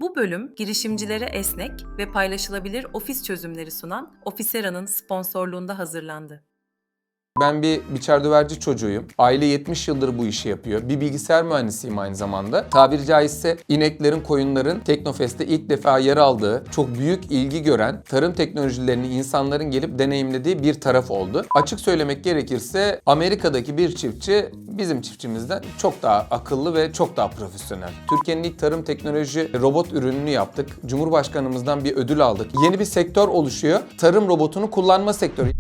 Bu bölüm girişimcilere esnek ve paylaşılabilir ofis çözümleri sunan Officera'nın sponsorluğunda hazırlandı. Ben bir biçerdöverci çocuğuyum. Aile 70 yıldır bu işi yapıyor. Bir bilgisayar mühendisiyim aynı zamanda. Tabiri caizse ineklerin, koyunların Teknofest'te ilk defa yer aldığı, çok büyük ilgi gören, tarım teknolojilerini insanların gelip deneyimlediği bir taraf oldu. Açık söylemek gerekirse Amerika'daki bir çiftçi bizim çiftçimizden çok daha akıllı ve çok daha profesyonel. Türkiye'nin ilk tarım teknoloji robot ürününü yaptık. Cumhurbaşkanımızdan bir ödül aldık. Yeni bir sektör oluşuyor. Tarım robotunu kullanma sektörü.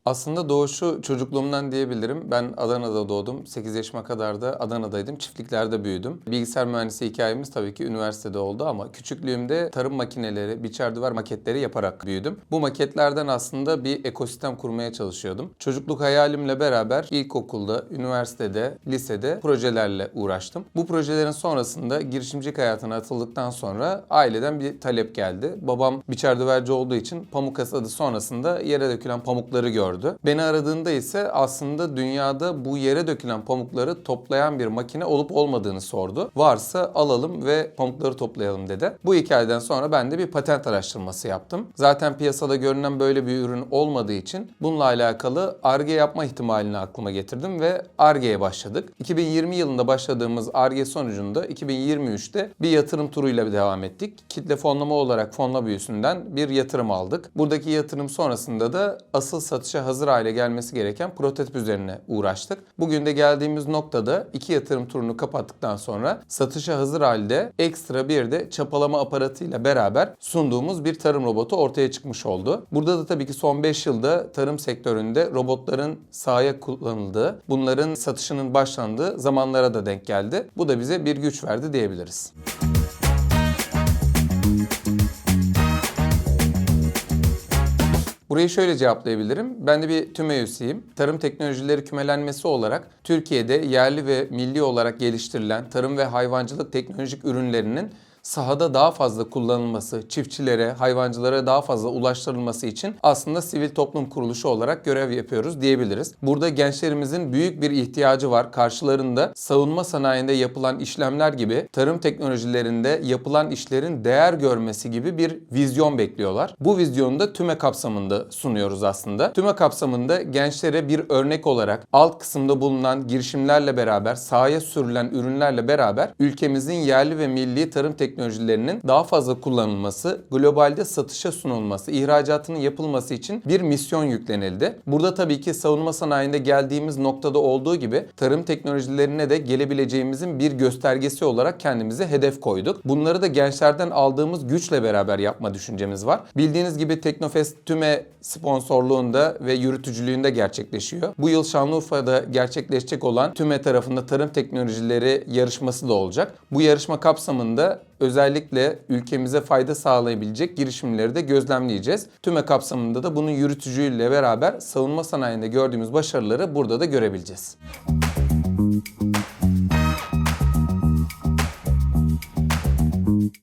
Aslında doğuşu çocukluğumdan diyebilirim. Ben Adana'da doğdum. 8 yaşıma kadar da Adana'daydım. Çiftliklerde büyüdüm. Bilgisayar mühendisi hikayemiz tabii ki üniversitede oldu ama küçüklüğümde tarım makineleri, biçer maketleri yaparak büyüdüm. Bu maketlerden aslında bir ekosistem kurmaya çalışıyordum. Çocukluk hayalimle beraber ilkokulda, üniversitede, lisede projelerle uğraştım. Bu projelerin sonrasında girişimcilik hayatına atıldıktan sonra aileden bir talep geldi. Babam biçer olduğu için pamuk hasadı sonrasında yere dökülen pamukları gördü. Beni aradığında ise aslında dünyada bu yere dökülen pamukları toplayan bir makine olup olmadığını sordu. Varsa alalım ve pamukları toplayalım dedi. Bu hikayeden sonra ben de bir patent araştırması yaptım. Zaten piyasada görünen böyle bir ürün olmadığı için bununla alakalı Ar-Ge yapma ihtimalini aklıma getirdim ve Ar-Ge'ye başladık. 2020 yılında başladığımız Ar-Ge sonucunda 2023'te bir yatırım turuyla devam ettik. Kitle fonlama olarak Fonla Büyüsü'nden bir yatırım aldık. Buradaki yatırım sonrasında da asıl satışa hazır hale gelmesi gereken prototip üzerine uğraştık. Bugün de geldiğimiz noktada 2 yatırım turunu kapattıktan sonra satışa hazır halde ekstra bir de çapalama aparatıyla beraber sunduğumuz bir tarım robotu ortaya çıkmış oldu. Burada da tabii ki son 5 yılda tarım sektöründe robotların sahaya kullanıldığı, bunların satışının başlandığı zamanlara da denk geldi. Bu da bize bir güç verdi diyebiliriz. Burayı şöyle cevaplayabilirim. Ben de bir TÜME üyesiyim. Tarım teknolojileri kümelenmesi olarak Türkiye'de yerli ve milli olarak geliştirilen tarım ve hayvancılık teknolojik ürünlerinin sahada daha fazla kullanılması, çiftçilere, hayvancılara daha fazla ulaştırılması için aslında sivil toplum kuruluşu olarak görev yapıyoruz diyebiliriz. Burada gençlerimizin büyük bir ihtiyacı var. Karşılarında savunma sanayinde yapılan işlemler gibi tarım teknolojilerinde yapılan işlerin değer görmesi gibi bir vizyon bekliyorlar. Bu vizyonu da TÜME kapsamında sunuyoruz aslında. TÜME kapsamında gençlere bir örnek olarak alt kısımda bulunan girişimlerle beraber, sahaya sürülen ürünlerle beraber ülkemizin yerli ve milli tarım teknolojilerinin daha fazla kullanılması, globalde satışa sunulması, ihracatının yapılması için bir misyon yüklenildi. Burada tabii ki savunma sanayinde geldiğimiz noktada olduğu gibi tarım teknolojilerine de gelebileceğimizin bir göstergesi olarak kendimize hedef koyduk. Bunları da gençlerden aldığımız güçle beraber yapma düşüncemiz var. Bildiğiniz gibi Teknofest TÜME sponsorluğunda ve yürütücülüğünde gerçekleşiyor. Bu yıl Şanlıurfa'da gerçekleşecek olan TÜME tarafında tarım teknolojileri yarışması da olacak. Bu yarışma kapsamında özellikle ülkemize fayda sağlayabilecek girişimleri de gözlemleyeceğiz. TÜME kapsamında da bunun yürütücüyle beraber savunma sanayinde gördüğümüz başarıları burada da görebileceğiz.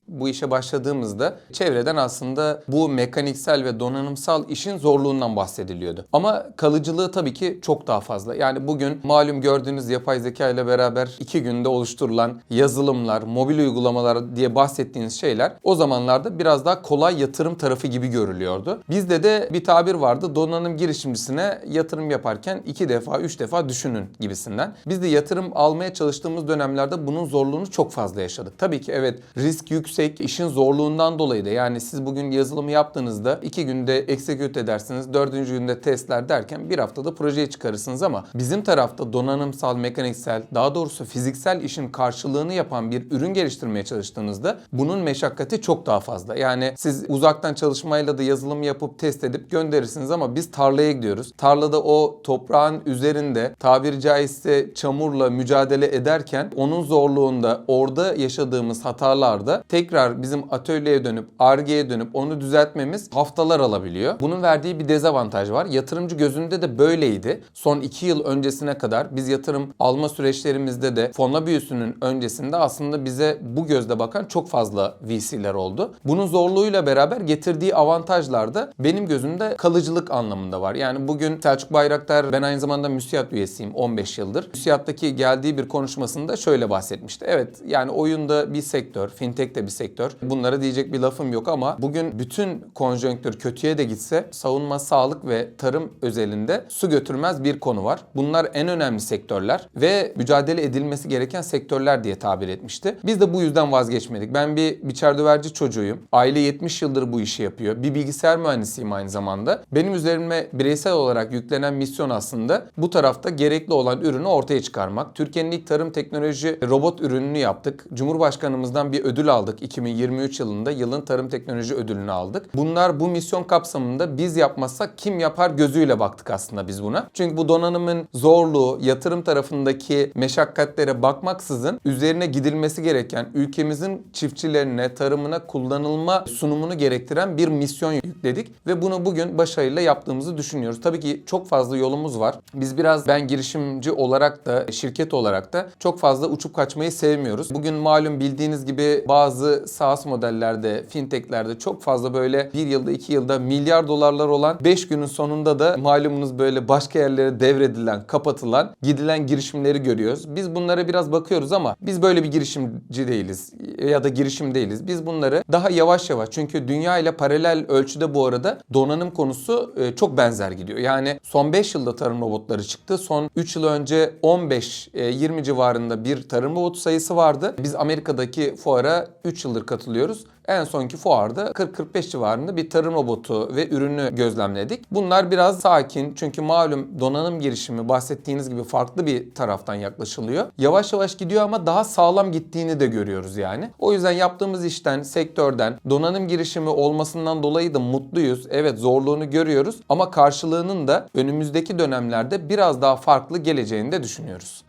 Bu işe başladığımızda çevreden aslında bu mekaniksel ve donanımsal işin zorluğundan bahsediliyordu. Ama kalıcılığı tabii ki çok daha fazla. Yani bugün malum gördüğünüz yapay zeka ile beraber 2 günde oluşturulan yazılımlar, mobil uygulamalar diye bahsettiğiniz şeyler o zamanlarda biraz daha kolay yatırım tarafı gibi görülüyordu. Bizde de bir tabir vardı. Donanım girişimcisine yatırım yaparken 2 defa, 3 defa düşünün gibisinden. Biz de yatırım almaya çalıştığımız dönemlerde bunun zorluğunu çok fazla yaşadık. Tabii ki evet, risk yüksek, işin zorluğundan dolayı da, yani siz bugün yazılımı yaptığınızda 2 günde execute edersiniz, 4. günde testler derken bir haftada projeyi çıkarırsınız ama bizim tarafta donanımsal, mekaniksel, daha doğrusu fiziksel işin karşılığını yapan bir ürün geliştirmeye çalıştığınızda bunun meşakkati çok daha fazla. Yani siz uzaktan çalışmayla da yazılım yapıp test edip gönderirsiniz ama biz tarlaya gidiyoruz. Tarlada o toprağın üzerinde tabiri caizse çamurla mücadele ederken onun zorluğunda, orada yaşadığımız hatalarda tekrar tekrar bizim atölyeye dönüp Ar-Ge'ye dönüp onu düzeltmemiz haftalar alabiliyor. Bunun verdiği bir dezavantaj var. Yatırımcı gözünde de böyleydi. Son 2 yıl öncesine kadar biz yatırım alma süreçlerimizde de fonla büyüsünün öncesinde aslında bize bu gözle bakan çok fazla VC'ler oldu. Bunun zorluğuyla beraber getirdiği avantajlar da benim gözümde kalıcılık anlamında var. Yani bugün Selçuk Bayraktar, ben aynı zamanda MÜSİAD üyesiyim 15 yıldır. MÜSİAD'daki geldiği bir konuşmasında şöyle bahsetmişti. Evet, yani oyunda bir sektör, fintech de bir sektör. Bunlara diyecek bir lafım yok ama bugün bütün konjonktür kötüye de gitse savunma, sağlık ve tarım özelinde su götürmez bir konu var. Bunlar en önemli sektörler ve mücadele edilmesi gereken sektörler diye tabir etmişti. Biz de bu yüzden vazgeçmedik. Ben bir biçerdöverci çocuğuyum. Aile 70 yıldır bu işi yapıyor. Bir bilgisayar mühendisiyim aynı zamanda. Benim üzerime bireysel olarak yüklenen misyon aslında bu tarafta gerekli olan ürünü ortaya çıkarmak. Türkiye'nin ilk tarım teknoloji robot ürününü yaptık. Cumhurbaşkanımızdan bir ödül aldık. 2023 yılında yılın tarım teknoloji ödülünü aldık. Bunlar bu misyon kapsamında biz yapmazsak kim yapar gözüyle baktık aslında biz buna. Çünkü bu donanımın zorluğu, yatırım tarafındaki meşakkatlere bakmaksızın üzerine gidilmesi gereken ülkemizin çiftçilerine, tarımına kullanılma sunumunu gerektiren bir misyon yükledik ve bunu bugün başarıyla yaptığımızı düşünüyoruz. Tabii ki çok fazla yolumuz var. Biz biraz, ben girişimci olarak da şirket olarak da çok fazla uçup kaçmayı sevmiyoruz. Bugün malum bildiğiniz gibi bazı SaaS modellerde, fintechlerde çok fazla böyle bir yılda 2 yılda milyar dolarlar olan 5 günün sonunda da malumunuz böyle başka yerlere devredilen, kapatılan, gidilen girişimleri görüyoruz. Biz bunlara biraz bakıyoruz ama biz böyle bir girişimci değiliz ya da girişim değiliz. Biz bunları daha yavaş yavaş, çünkü dünya ile paralel ölçüde bu arada donanım konusu çok benzer gidiyor. Yani son 5 yılda tarım robotları çıktı. Son 3 yıl önce 15-20 civarında bir tarım robotu sayısı vardı. Biz Amerika'daki fuara 3 yıldır katılıyoruz. En sonki fuarda 40-45 civarında bir tarım robotu ve ürünü gözlemledik. Bunlar biraz sakin, çünkü malum donanım girişimi bahsettiğiniz gibi farklı bir taraftan yaklaşılıyor. Yavaş yavaş gidiyor ama daha sağlam gittiğini de görüyoruz yani. O yüzden yaptığımız işten, sektörden, donanım girişimi olmasından dolayı da mutluyuz. Evet, zorluğunu görüyoruz ama karşılığının da önümüzdeki dönemlerde biraz daha farklı geleceğini de düşünüyoruz.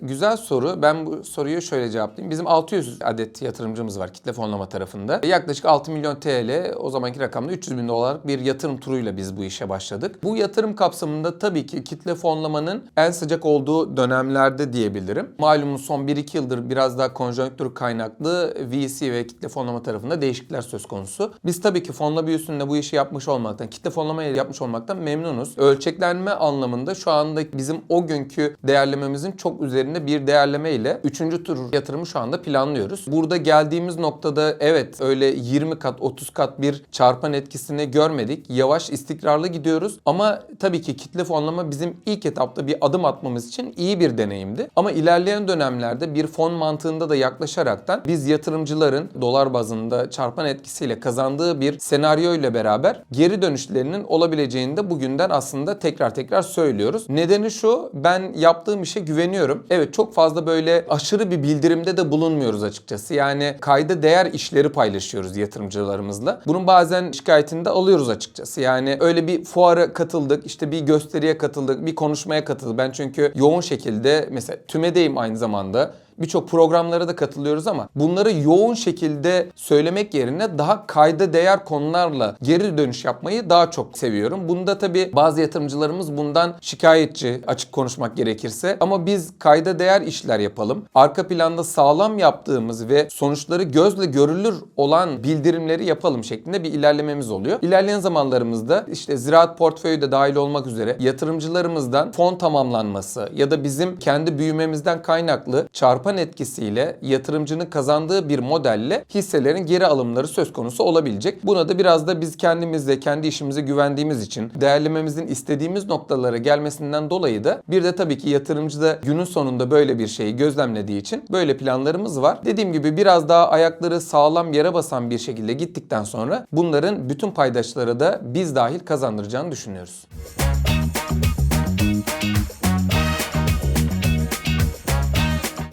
Güzel soru. Ben bu soruyu şöyle cevaplayayım. Bizim 600 adet yatırımcımız var kitle fonlama tarafında. Yaklaşık 6 milyon TL, o zamanki rakamda 300 bin dolarlık bir yatırım turuyla biz bu işe başladık. Bu yatırım kapsamında tabii ki kitle fonlamanın en sıcak olduğu dönemlerde diyebilirim. Malumunuz son 1-2 yıldır biraz daha konjonktür kaynaklı VC ve kitle fonlama tarafında değişiklikler söz konusu. Biz tabii ki fonla büyüsünde bu işi yapmış olmaktan, kitle fonlamayı yapmış olmaktan memnunuz. Ölçeklenme anlamında şu anda bizim o günkü değerlememizin çok üzerinde bir değerleme ile 3. tur yatırımı şu anda planlıyoruz. Burada geldiğimiz noktada evet öyle 20 kat 30 kat bir çarpan etkisini görmedik. Yavaş, istikrarlı gidiyoruz ama tabii ki kitle fonlama bizim ilk etapta bir adım atmamız için iyi bir deneyimdi. Ama ilerleyen dönemlerde bir fon mantığında da yaklaşaraktan biz yatırımcıların dolar bazında çarpan etkisiyle kazandığı bir senaryo ile beraber geri dönüşlerinin olabileceğini de bugünden aslında tekrar söylüyoruz. Nedeni şu: ben yaptığım işe güveniyorum. Evet, çok fazla böyle aşırı bir bildirimde de bulunmuyoruz açıkçası. Yani kayda değer işleri paylaşıyoruz yatırımcılarımızla. Bunun bazen şikayetini de alıyoruz açıkçası. Yani öyle bir fuara katıldık, işte bir gösteriye katıldık, bir konuşmaya katıldık. Ben çünkü yoğun şekilde mesela TÜME'deyim aynı zamanda. Birçok programlara da katılıyoruz ama bunları yoğun şekilde söylemek yerine daha kayda değer konularla geri dönüş yapmayı daha çok seviyorum. Bunda tabii bazı yatırımcılarımız bundan şikayetçi, açık konuşmak gerekirse. Ama biz kayda değer işler yapalım. Arka planda sağlam yaptığımız ve sonuçları gözle görülür olan bildirimleri yapalım şeklinde bir ilerlememiz oluyor. İlerleyen zamanlarımızda işte ziraat portföyü de dahil olmak üzere yatırımcılarımızdan fon tamamlanması ya da bizim kendi büyümemizden kaynaklı çarpan etkisiyle yatırımcının kazandığı bir modelle hisselerin geri alımları söz konusu olabilecek. Buna da biraz da biz kendimizle, kendi işimize güvendiğimiz için, değerlememizin istediğimiz noktalara gelmesinden dolayı da bir de tabii ki yatırımcı da günün sonunda böyle bir şeyi gözlemlediği için böyle planlarımız var. Dediğim gibi biraz daha ayakları sağlam yere basan bir şekilde gittikten sonra bunların bütün paydaşları da biz dahil kazandıracağını düşünüyoruz.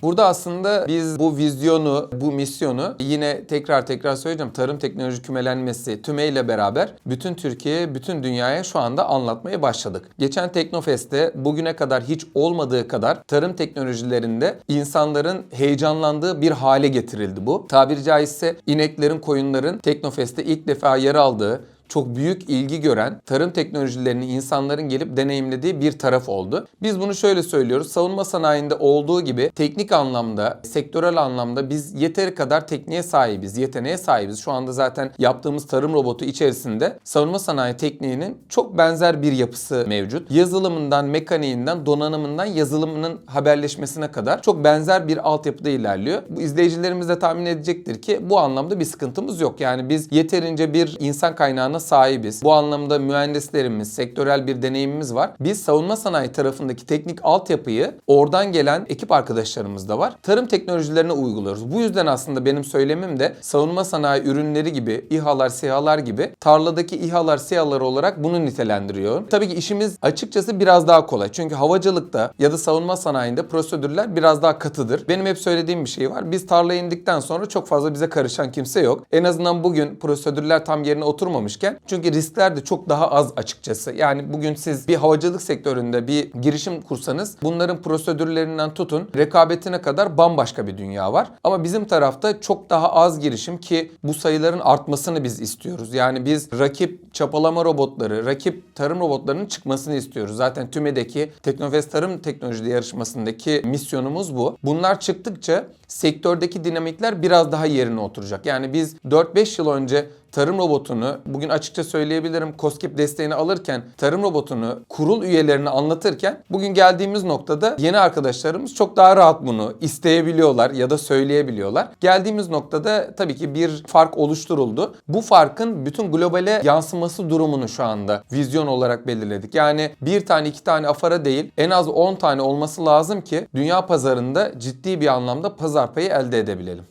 Burada aslında biz bu vizyonu, bu misyonu yine tekrar söyleyeceğim. Tarım teknoloji kümelenmesi tümeyle beraber bütün Türkiye'ye, bütün dünyaya şu anda anlatmaya başladık. Geçen Teknofest'te bugüne kadar hiç olmadığı kadar tarım teknolojilerinde insanların heyecanlandığı bir hale getirildi bu. Tabiri caizse ineklerin, koyunların Teknofest'te ilk defa yer aldığı, çok büyük ilgi gören tarım teknolojilerini insanların gelip deneyimlediği bir taraf oldu. Biz bunu şöyle söylüyoruz. Savunma sanayinde olduğu gibi teknik anlamda, sektörel anlamda biz yeteri kadar tekniğe sahibiz, yeteneğe sahibiz. Şu anda zaten yaptığımız tarım robotu içerisinde savunma sanayi tekniğinin çok benzer bir yapısı mevcut. Yazılımından, mekaniğinden, donanımından, yazılımının haberleşmesine kadar çok benzer bir altyapıda ilerliyor. Bu izleyicilerimiz de tahmin edecektir ki bu anlamda bir sıkıntımız yok. Yani biz yeterince bir insan kaynağına sahibiz. Bu anlamda mühendislerimiz, sektörel bir deneyimimiz var. Biz savunma sanayi tarafındaki teknik altyapıyı oradan gelen ekip arkadaşlarımız da var. Tarım teknolojilerine uyguluyoruz. Bu yüzden aslında benim söylemim de savunma sanayi ürünleri gibi, İHA'lar, SİHA'lar gibi tarladaki İHA'lar, SİHA'lar olarak bunu nitelendiriyor. Tabii ki işimiz açıkçası biraz daha kolay. Çünkü havacılıkta ya da savunma sanayinde prosedürler biraz daha katıdır. Benim hep söylediğim bir şey var. Biz tarlaya indikten sonra çok fazla bize karışan kimse yok. En azından bugün prosedürler tam yerine oturmamışken, çünkü riskler de çok daha az açıkçası. Yani bugün siz bir havacılık sektöründe bir girişim kursanız bunların prosedürlerinden tutun rekabetine kadar bambaşka bir dünya var. Ama bizim tarafta çok daha az girişim ki bu sayıların artmasını biz istiyoruz. Yani biz rakip çapalama robotları, rakip tarım robotlarının çıkmasını istiyoruz. Zaten TÜME'deki Teknofest Tarım Teknoloji Yarışması'ndaki misyonumuz bu. Bunlar çıktıkça sektördeki dinamikler biraz daha yerine oturacak. Yani biz 4-5 yıl önce tarım robotunu, bugün açıkça söyleyebilirim, KOSGEB desteğini alırken, tarım robotunu kurul üyelerine anlatırken bugün geldiğimiz noktada yeni arkadaşlarımız çok daha rahat bunu isteyebiliyorlar ya da söyleyebiliyorlar. Geldiğimiz noktada tabii ki bir fark oluşturuldu. Bu farkın bütün globale yansıması durumunu şu anda vizyon olarak belirledik. Yani bir tane, iki tane afara değil, en az 10 tane olması lazım ki dünya pazarında ciddi bir anlamda pazar payı elde edebilelim.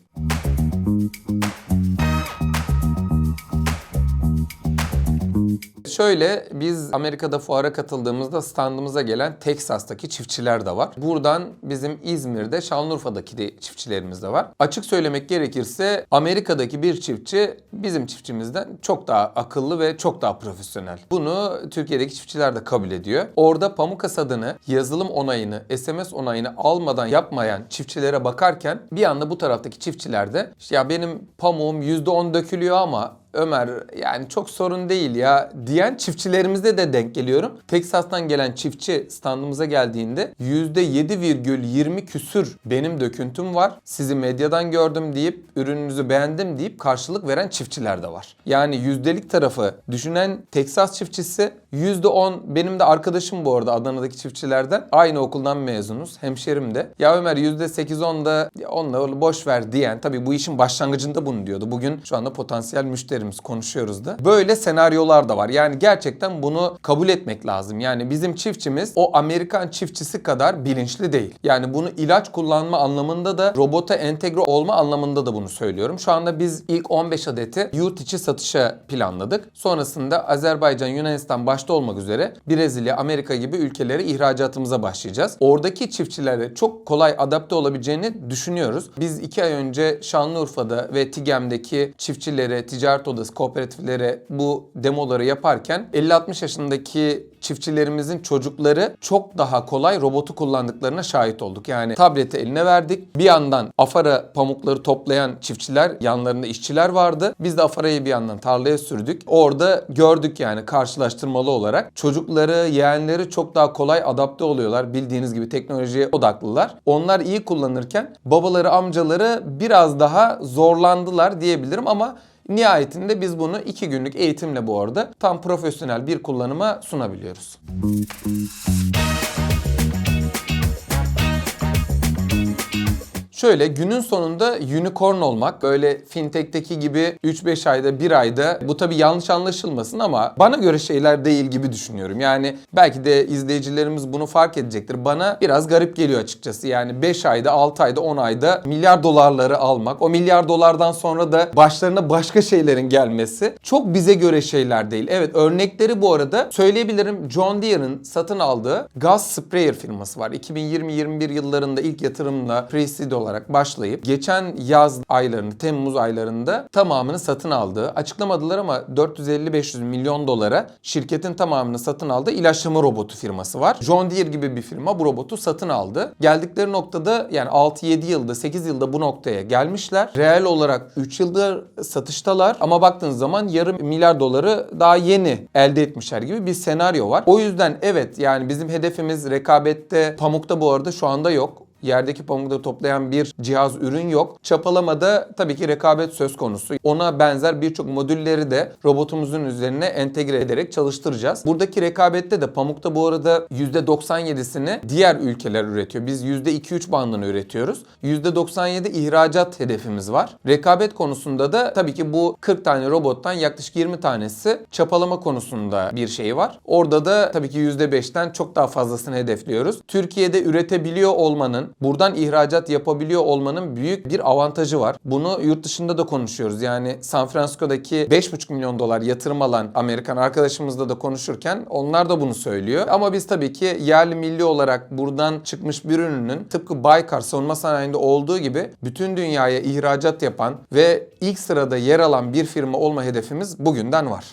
Şöyle, biz Amerika'da fuara katıldığımızda standımıza gelen Teksas'taki çiftçiler de var. Buradan bizim İzmir'de, Şanlıurfa'daki de çiftçilerimiz de var. Açık söylemek gerekirse Amerika'daki bir çiftçi bizim çiftçimizden çok daha akıllı ve çok daha profesyonel. Bunu Türkiye'deki çiftçiler de kabul ediyor. Orada pamuk hasadını, yazılım onayını, SMS onayını almadan yapmayan çiftçilere bakarken bir anda bu taraftaki çiftçiler de ya benim pamuğum %10 dökülüyor ama Ömer yani çok sorun değil ya diyen çiftçilerimizde de denk geliyorum. Teksas'tan gelen çiftçi standımıza geldiğinde %7,20 küsür benim döküntüm var. Sizi medyadan gördüm deyip ürününüzü beğendim deyip karşılık veren çiftçiler de var. Yani yüzdelik tarafı düşünen Teksas çiftçisi %10 benim de arkadaşım bu arada Adana'daki çiftçilerden. Aynı okuldan mezunuz. Hemşerim de. Ya Ömer %8-10 da onunla boş ver diyen tabii bu işin başlangıcında bunu diyordu. Bugün şu anda potansiyel müşterimiz konuşuyoruz da. Böyle senaryolar da var. Yani gerçekten bunu kabul etmek lazım. Yani bizim çiftçimiz o Amerikan çiftçisi kadar bilinçli değil. Yani bunu ilaç kullanma anlamında da robota entegre olma anlamında da bunu söylüyorum. Şu anda biz ilk 15 adeti yurt içi satışa planladık. Sonrasında Azerbaycan, Yunanistan başta olmak üzere Brezilya, Amerika gibi ülkelere ihracatımıza başlayacağız. Oradaki çiftçilere çok kolay adapte olabileceğini düşünüyoruz. Biz 2 ay önce Şanlıurfa'da ve TİGEM'deki çiftçilere, ticaret odası, kooperatiflere bu demoları yaparken 50-60 yaşındaki çiftçilerimizin çocukları çok daha kolay robotu kullandıklarına şahit olduk. Yani tableti eline verdik. Bir yandan afara pamukları toplayan çiftçiler, yanlarında işçiler vardı. Biz de afarayı bir yandan tarlaya sürdük. Orada gördük yani karşılaştırmalı olarak. Çocukları, yeğenleri çok daha kolay adapte oluyorlar. Bildiğiniz gibi teknolojiye odaklılar. Onlar iyi kullanırken babaları, amcaları biraz daha zorlandılar diyebilirim ama nihayetinde biz bunu 2 günlük eğitimle bu arada tam profesyonel bir kullanıma sunabiliyoruz. Şöyle, günün sonunda unicorn olmak, böyle fintech'teki gibi 3-5 ayda 1 ayda, bu tabii yanlış anlaşılmasın ama bana göre şeyler değil gibi düşünüyorum. Yani belki de izleyicilerimiz bunu fark edecektir. Bana biraz garip geliyor açıkçası. Yani 5 ayda, 6 ayda, 10 ayda milyar dolarları almak, o milyar dolardan sonra da başlarına başka şeylerin gelmesi çok bize göre şeyler değil. Evet, örnekleri bu arada söyleyebilirim. John Deere'ın satın aldığı gaz sprayer firması var. 2020-21 yıllarında ilk yatırımla pre-seed olarak başlayıp geçen yaz aylarında, Temmuz aylarında tamamını satın aldığı, açıklamadılar ama 450-500 milyon dolara şirketin tamamını satın aldığı ilaçlama robotu firması var. John Deere gibi bir firma bu robotu satın aldı. Geldikleri noktada yani 6-7 yılda, 8 yılda bu noktaya gelmişler. Reel olarak 3 yıldır satıştalar ama baktığınız zaman yarım milyar doları daha yeni elde etmişler gibi bir senaryo var. O yüzden evet, yani bizim hedefimiz rekabette, pamukta bu arada şu anda yok. Yerdeki pamukları toplayan bir cihaz, ürün yok. Çapalamada tabii ki rekabet söz konusu. Ona benzer birçok modülleri de robotumuzun üzerine entegre ederek çalıştıracağız. Buradaki rekabette de pamukta bu arada %97'sini diğer ülkeler üretiyor. Biz %2-3 bandını üretiyoruz. %97 ihracat hedefimiz var. Rekabet konusunda da tabii ki bu 40 tane robottan yaklaşık 20 tanesi çapalama konusunda bir şey var. Orada da tabii ki %5'ten çok daha fazlasını hedefliyoruz. Türkiye'de üretebiliyor olmanın, buradan ihracat yapabiliyor olmanın büyük bir avantajı var. Bunu yurt dışında da konuşuyoruz. Yani San Francisco'daki 5,5 milyon dolar yatırım alan Amerikan arkadaşımızla da konuşurken onlar da bunu söylüyor. Ama biz tabii ki yerli milli olarak buradan çıkmış bir ürünün tıpkı Baykar savunma sanayinde olduğu gibi bütün dünyaya ihracat yapan ve ilk sırada yer alan bir firma olma hedefimiz bugünden var.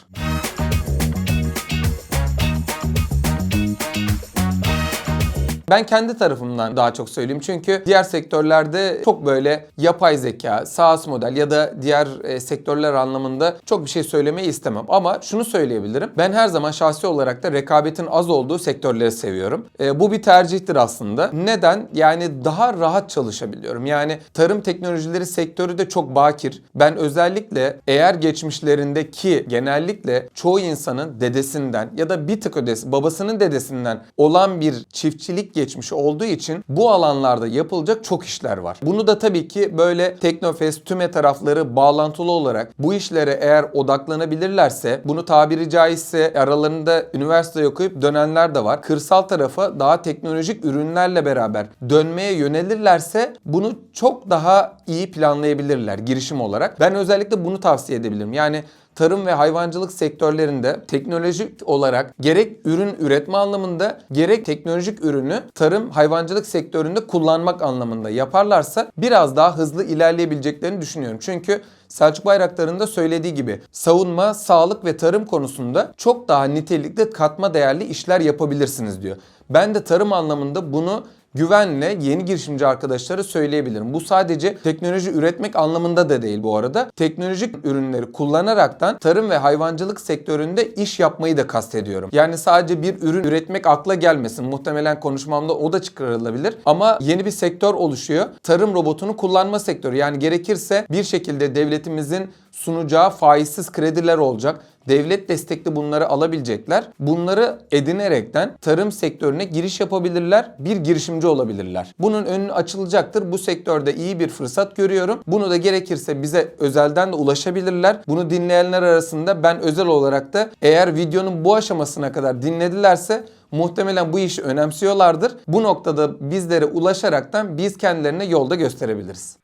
Ben kendi tarafımdan daha çok söyleyeyim. Çünkü diğer sektörlerde çok böyle yapay zeka, SaaS model ya da diğer sektörler anlamında çok bir şey söylemeyi istemem. Ama şunu söyleyebilirim. Ben her zaman şahsi olarak da rekabetin az olduğu sektörleri seviyorum. Bu bir tercihtir aslında. Neden? Yani daha rahat çalışabiliyorum. Yani tarım teknolojileri sektörü de çok bakir. Ben özellikle eğer geçmişlerindeki genellikle çoğu insanın dedesinden ya da bir tık ötesi babasının dedesinden olan bir çiftçilik geçmişi olduğu için bu alanlarda yapılacak çok işler var. Bunu da tabii ki böyle Teknofest, TÜME tarafları bağlantılı olarak bu işlere eğer odaklanabilirlerse, bunu tabiri caizse aralarında üniversite okuyup dönenler de var. Kırsal tarafa daha teknolojik ürünlerle beraber dönmeye yönelirlerse bunu çok daha iyi planlayabilirler girişim olarak. Ben özellikle bunu tavsiye edebilirim. Yani tarım ve hayvancılık sektörlerinde teknolojik olarak gerek ürün üretme anlamında gerek teknolojik ürünü tarım hayvancılık sektöründe kullanmak anlamında yaparlarsa biraz daha hızlı ilerleyebileceklerini düşünüyorum. Çünkü Selçuk Bayraktar'ın da söylediği gibi savunma, sağlık ve tarım konusunda çok daha nitelikli katma değerli işler yapabilirsiniz diyor. Ben de tarım anlamında bunu güvenle yeni girişimci arkadaşlara söyleyebilirim. Bu sadece teknoloji üretmek anlamında da değil bu arada. Teknolojik ürünleri kullanaraktan tarım ve hayvancılık sektöründe iş yapmayı da kastediyorum. Yani sadece bir ürün üretmek akla gelmesin. Muhtemelen konuşmamda o da çıkarılabilir. Ama yeni bir sektör oluşuyor. Tarım robotunu kullanma sektörü. Yani gerekirse bir şekilde devletimizin sunacağı faizsiz krediler olacak. Devlet destekli bunları alabilecekler. Bunları edinerekten tarım sektörüne giriş yapabilirler. Bir girişimci olabilirler. Bunun önü açılacaktır. Bu sektörde iyi bir fırsat görüyorum. Bunu da gerekirse bize özelden de ulaşabilirler. Bunu dinleyenler arasında ben özel olarak da eğer videonun bu aşamasına kadar dinledilerse muhtemelen bu işi önemsiyorlardır. Bu noktada bizlere ulaşaraktan biz kendilerine yolda gösterebiliriz.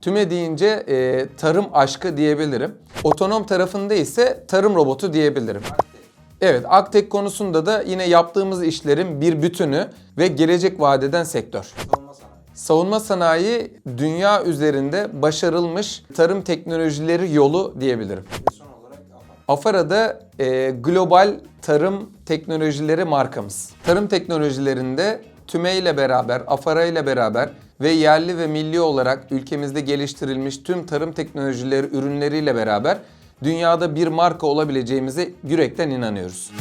TÜME deyince tarım aşkı diyebilirim. Otonom tarafında ise tarım robotu diyebilirim. Evet, Aktek konusunda da yine yaptığımız işlerin bir bütünü ve gelecek vaat eden sektör. Savunma sanayi dünya üzerinde başarılmış tarım teknolojileri yolu diyebilirim. Afara'da global tarım teknolojileri markamız. Tarım teknolojilerinde TÜME ile beraber, Afara ile beraber ve yerli ve milli olarak ülkemizde geliştirilmiş tüm tarım teknolojileri ürünleriyle beraber dünyada bir marka olabileceğimize yürekten inanıyoruz.